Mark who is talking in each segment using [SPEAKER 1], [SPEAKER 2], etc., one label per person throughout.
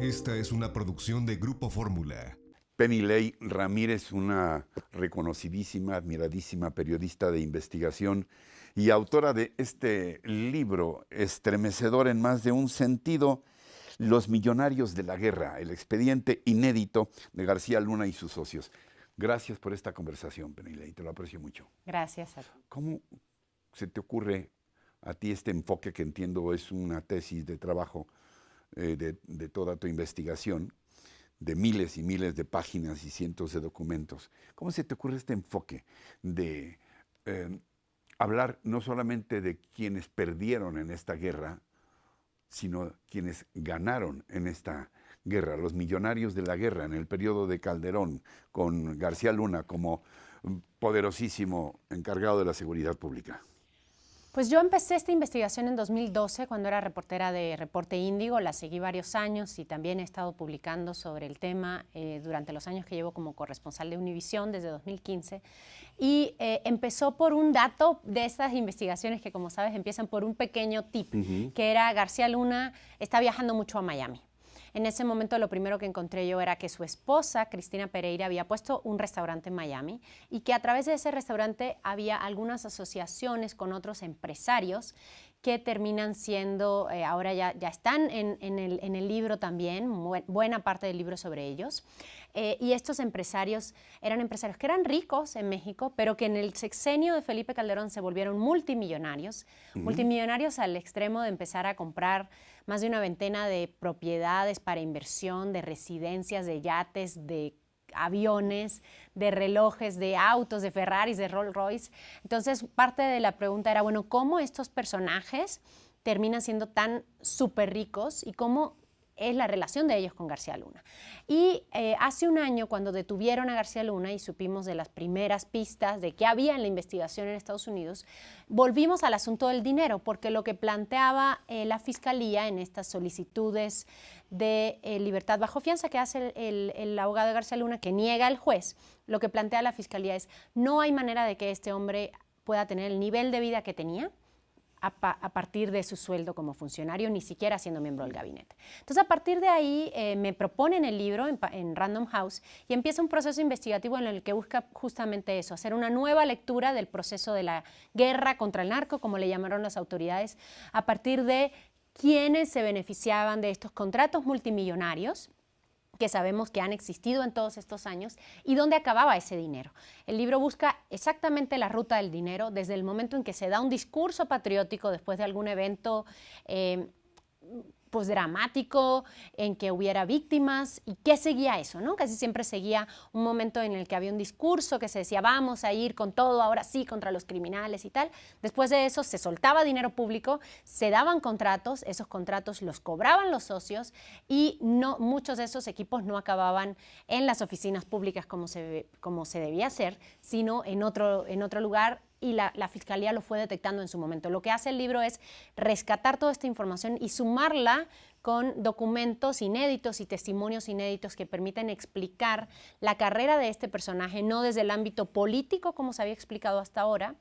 [SPEAKER 1] Esta es una producción de Grupo Fórmula.
[SPEAKER 2] Penilei Ramírez, una reconocidísima, admiradísima periodista de investigación y autora de este libro estremecedor en más de un sentido, Los millonarios de la guerra, el expediente inédito de García Luna y sus socios. Gracias por esta conversación, Penilei, te lo aprecio mucho.
[SPEAKER 3] Gracias a ti.
[SPEAKER 2] ¿Cómo se te ocurre a ti este enfoque que entiendo es una tesis de trabajo de toda tu investigación, de miles y miles de páginas y cientos de documentos? ¿Cómo se te ocurre este enfoque de hablar no solamente de quienes perdieron en esta guerra, sino quienes ganaron en esta guerra, los millonarios de la guerra en el periodo de Calderón, con García Luna como poderosísimo encargado de la seguridad pública?
[SPEAKER 3] Pues yo empecé esta investigación en 2012 cuando era reportera de Reporte Índigo, la seguí varios años y también he estado publicando sobre el tema durante los años que llevo como corresponsal de Univisión desde 2015 y empezó por un dato de estas investigaciones que, como sabes, empiezan por un pequeño tip, que era García Luna está viajando mucho a Miami. En ese momento lo primero que encontré yo era que su esposa, Cristina Pereira, había puesto un restaurante en Miami y que a través de ese restaurante había algunas asociaciones con otros empresarios que terminan siendo, ahora ya están en el libro también, buena parte del libro sobre ellos. Y estos empresarios eran empresarios que eran ricos en México, pero que en el sexenio de Felipe Calderón se volvieron multimillonarios, multimillonarios al extremo de empezar a comprar más de una veintena de propiedades para inversión, de residencias, de yates, de aviones, de relojes, de autos, de Ferraris, de Rolls Royce. Entonces, parte de la pregunta era, bueno, ¿cómo estos personajes terminan siendo tan súper ricos y cómo es la relación de ellos con García Luna? Y hace un año, cuando detuvieron a García Luna y supimos de las primeras pistas de qué había en la investigación en Estados Unidos, volvimos al asunto del dinero, porque lo que planteaba la Fiscalía en estas solicitudes de libertad bajo fianza que hace el abogado de García Luna, que niega el juez, lo que plantea la Fiscalía es, no hay manera de que este hombre pueda tener el nivel de vida que tenía a partir de su sueldo como funcionario, ni siquiera siendo miembro del gabinete. Entonces, a partir de ahí, me proponen el libro en Random House y empieza un proceso investigativo en el que busca justamente eso, hacer una nueva lectura del proceso de la guerra contra el narco, como le llamaron las autoridades, a partir de quiénes se beneficiaban de estos contratos multimillonarios que sabemos que han existido en todos estos años, y dónde acababa ese dinero. El libro busca exactamente la ruta del dinero desde el momento en que se da un discurso patriótico después de algún evento pues dramático, en que hubiera víctimas, y qué seguía eso, ¿no? Casi siempre seguía un momento en el que había un discurso que se decía, vamos a ir con todo, ahora sí, contra los criminales y tal. Después de eso se soltaba dinero público, se daban contratos, esos contratos los cobraban los socios y muchos de esos equipos no acababan en las oficinas públicas como se debía hacer, sino en otro lugar, y la Fiscalía lo fue detectando en su momento. Lo que hace el libro es rescatar toda esta información y sumarla con documentos inéditos y testimonios inéditos que permiten explicar la carrera de este personaje, no desde el ámbito político, como se había explicado hasta ahora,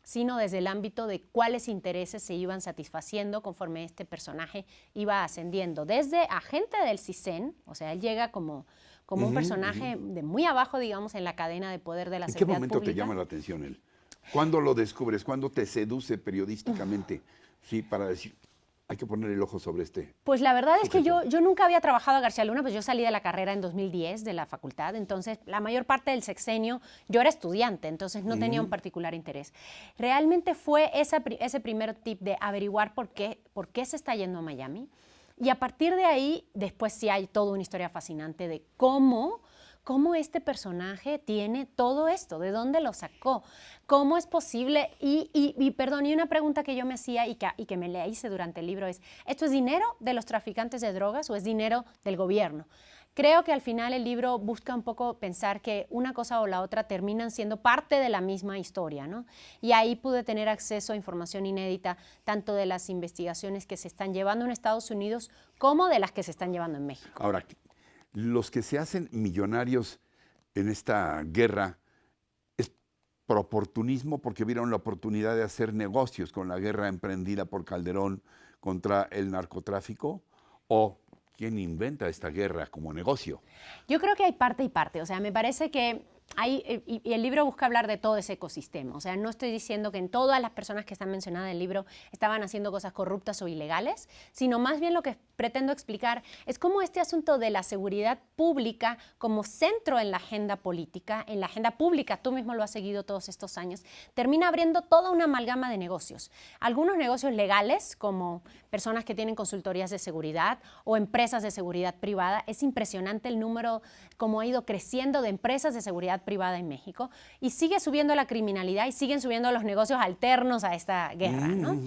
[SPEAKER 3] sino desde el ámbito de cuáles intereses se iban satisfaciendo conforme este personaje iba ascendiendo. Desde agente del CISEN, o sea, él llega como un personaje de muy abajo, digamos, en la cadena de poder de la seguridad pública.
[SPEAKER 2] ¿En qué momento te llama la atención él? ¿Cuándo lo descubres? ¿Cuándo te seduce periodísticamente? Sí, para decir, hay que poner el ojo sobre este.
[SPEAKER 3] Pues la verdad es que
[SPEAKER 2] sujeto.
[SPEAKER 3] yo nunca había trabajado a García Luna, pues yo salí de la carrera en 2010 de la facultad, entonces la mayor parte del sexenio yo era estudiante, entonces no tenía un particular interés. Realmente fue ese primer tip de averiguar por qué se está yendo a Miami, y a partir de ahí después sí hay toda una historia fascinante de cómo este personaje tiene todo esto, de dónde lo sacó, cómo es posible, y perdón, y una pregunta que yo me hacía y que me le hice durante el libro es, ¿esto es dinero de los traficantes de drogas o es dinero del gobierno? Creo que al final el libro busca un poco pensar que una cosa o la otra terminan siendo parte de la misma historia, ¿no? Y ahí pude tener acceso a información inédita, tanto de las investigaciones que se están llevando en Estados Unidos como de las que se están llevando en México.
[SPEAKER 2] Ahora, los que se hacen millonarios en esta guerra, ¿es por oportunismo porque vieron la oportunidad de hacer negocios con la guerra emprendida por Calderón contra el narcotráfico? ¿O quién inventa esta guerra como negocio.
[SPEAKER 3] Yo creo que hay parte y parte. O sea, me parece que y el libro busca hablar de todo ese ecosistema. O sea, no estoy diciendo que en todas las personas que están mencionadas en el libro estaban haciendo cosas corruptas o ilegales, sino más bien lo que pretendo explicar es cómo este asunto de la seguridad pública como centro en la agenda política, en la agenda pública, tú mismo lo has seguido todos estos años, termina abriendo toda una amalgama de negocios. Algunos negocios legales, como personas que tienen consultorías de seguridad o empresas de seguridad privada. Es impresionante el número, como ha ido creciendo, de empresas de seguridad privada en México, y sigue subiendo la criminalidad y siguen subiendo los negocios alternos a esta guerra, ¿no?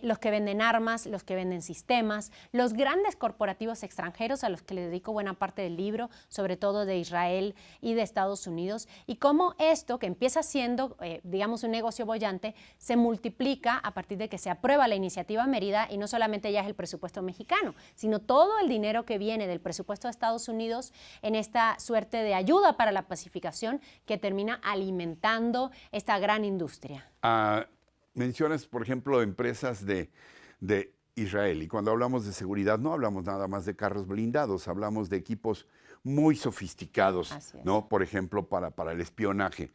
[SPEAKER 3] Los que venden armas, los que venden sistemas, los grandes corporativos extranjeros a los que le dedico buena parte del libro, sobre todo de Israel y de Estados Unidos, y cómo esto, que empieza siendo, digamos, un negocio boyante, se multiplica a partir de que se aprueba la iniciativa Mérida, y no solamente ya es el presupuesto mexicano, sino todo el dinero que viene del presupuesto de Estados Unidos en esta suerte de ayuda para la pacificación que termina alimentando esta gran industria.
[SPEAKER 2] Mencionas, por ejemplo, empresas de Israel, y cuando hablamos de seguridad no hablamos nada más de carros blindados, hablamos de equipos muy sofisticados, ¿no? Por ejemplo, para el espionaje.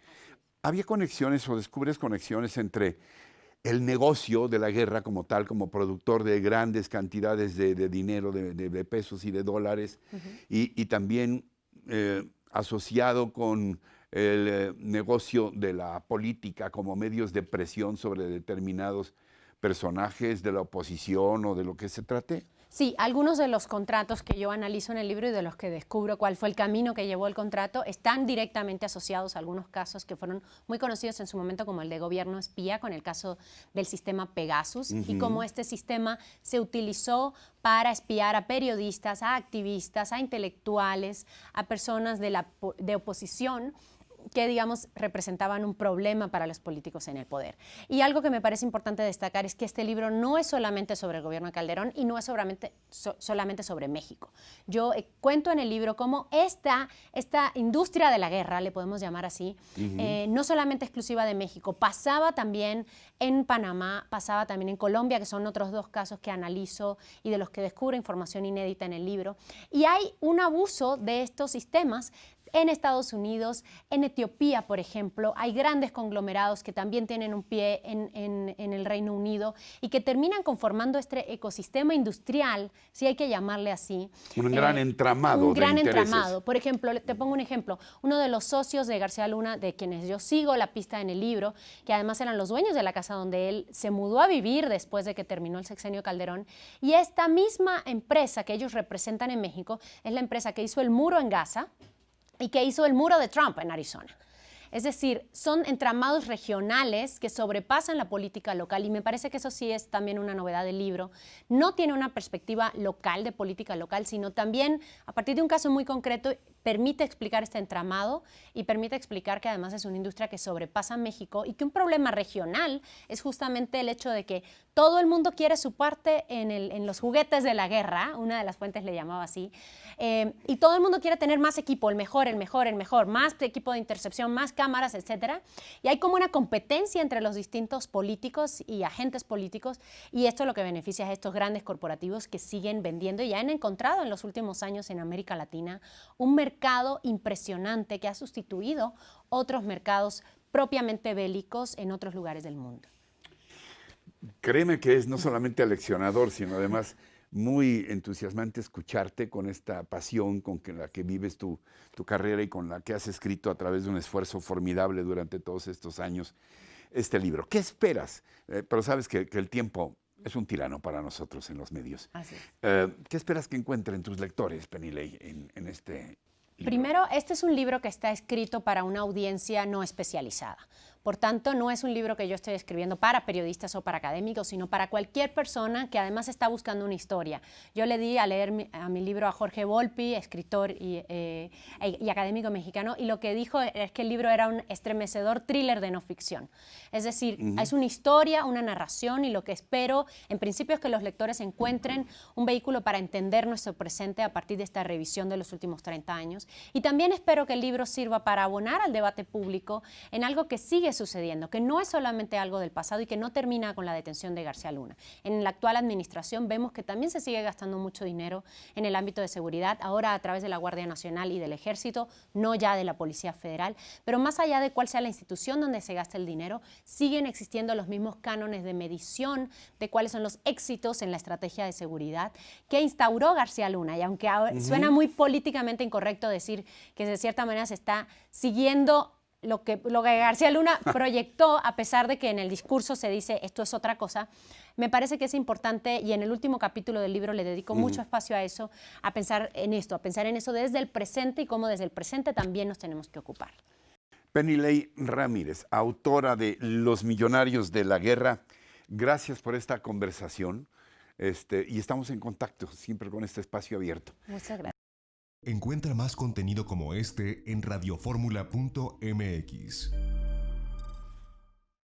[SPEAKER 2] ¿Había conexiones o descubres conexiones entre el negocio de la guerra como tal, como productor de grandes cantidades de dinero, de pesos y de dólares, y también asociado con el negocio de la política como medios de presión sobre determinados personajes de la oposición o de lo que se trate?
[SPEAKER 3] Sí, algunos de los contratos que yo analizo en el libro y de los que descubro cuál fue el camino que llevó el contrato están directamente asociados a algunos casos que fueron muy conocidos en su momento, como el de gobierno espía, con el caso del sistema Pegasus, y cómo este sistema se utilizó para espiar a periodistas, a activistas, a intelectuales, a personas de oposición que, digamos, representaban un problema para los políticos en el poder. Y algo que me parece importante destacar es que este libro no es solamente sobre el gobierno de Calderón y no es solamente sobre México. Yo cuento en el libro cómo esta industria de la guerra, le podemos llamar así, no solamente exclusiva de México, pasaba también en Panamá, pasaba también en Colombia, que son otros dos casos que analizo y de los que descubro información inédita en el libro. Y hay un abuso de estos sistemas en Estados Unidos, en Etiopía, por ejemplo. Hay grandes conglomerados que también tienen un pie en el Reino Unido y que terminan conformando este ecosistema industrial, si hay que llamarle así.
[SPEAKER 2] Un gran entramado
[SPEAKER 3] Un gran
[SPEAKER 2] de intereses.
[SPEAKER 3] entramado. Por ejemplo, te pongo un ejemplo. Uno de los socios de García Luna, de quienes yo sigo la pista en el libro, que además eran los dueños de la casa donde él se mudó a vivir después de que terminó el sexenio Calderón, y esta misma empresa que ellos representan en México es la empresa que hizo el muro en Gaza y que hizo el muro de Trump en Arizona. Es decir, son entramados regionales que sobrepasan la política local, y me parece que eso sí es también una novedad del libro. No tiene una perspectiva local, de política local, sino también, a partir de un caso muy concreto, permite explicar este entramado y permite explicar que además es una industria que sobrepasa México y que un problema regional es justamente el hecho de que todo el mundo quiere su parte en los juguetes de la guerra, una de las fuentes le llamaba así, y todo el mundo quiere tener más equipo, el mejor, más equipo de intercepción, más cámaras, etcétera. Y hay como una competencia entre los distintos políticos y agentes políticos, y esto lo que beneficia a estos grandes corporativos que siguen vendiendo y ya han encontrado en los últimos años en América Latina un mercado impresionante que ha sustituido otros mercados propiamente bélicos en otros lugares del mundo.
[SPEAKER 2] Créeme que es no solamente aleccionador, sino además muy entusiasmante escucharte con esta pasión con la que vives tu carrera y con la que has escrito a través de un esfuerzo formidable durante todos estos años este libro. ¿Qué esperas? Pero sabes que el tiempo es un tirano para nosotros en los medios.
[SPEAKER 3] Así es.
[SPEAKER 2] ¿Qué esperas que encuentren tus lectores, Penilei, en este libro?
[SPEAKER 3] Primero, este es un libro que está escrito para una audiencia no especializada. Por tanto, no es un libro que yo estoy escribiendo para periodistas o para académicos, sino para cualquier persona que además está buscando una historia. Yo le di a leer mi libro a Jorge Volpi, escritor y académico mexicano, y lo que dijo es que el libro era un estremecedor thriller de no ficción. Es decir, es una historia, una narración, y lo que espero, en principio, es que los lectores encuentren un vehículo para entender nuestro presente a partir de esta revisión de los últimos 30 años. Y también espero que el libro sirva para abonar al debate público en algo que sigue sucediendo, que no es solamente algo del pasado y que no termina con la detención de García Luna. En la actual administración vemos que también se sigue gastando mucho dinero en el ámbito de seguridad, ahora a través de la Guardia Nacional y del Ejército, no ya de la Policía Federal, pero más allá de cuál sea la institución donde se gasta el dinero, siguen existiendo los mismos cánones de medición de cuáles son los éxitos en la estrategia de seguridad que instauró García Luna. Y aunque suena muy políticamente incorrecto decir que de cierta manera se está siguiendo lo que García Luna proyectó, a pesar de que en el discurso se dice esto es otra cosa, me parece que es importante, y en el último capítulo del libro le dedico mucho espacio a eso, a pensar en eso desde el presente y cómo desde el presente también nos tenemos que ocupar.
[SPEAKER 2] Penilei Ramírez, autora de Los Millonarios de la Guerra, gracias por esta conversación y estamos en contacto siempre con este espacio abierto.
[SPEAKER 3] Muchas gracias.
[SPEAKER 1] Encuentra más contenido como este en radioformula.mx.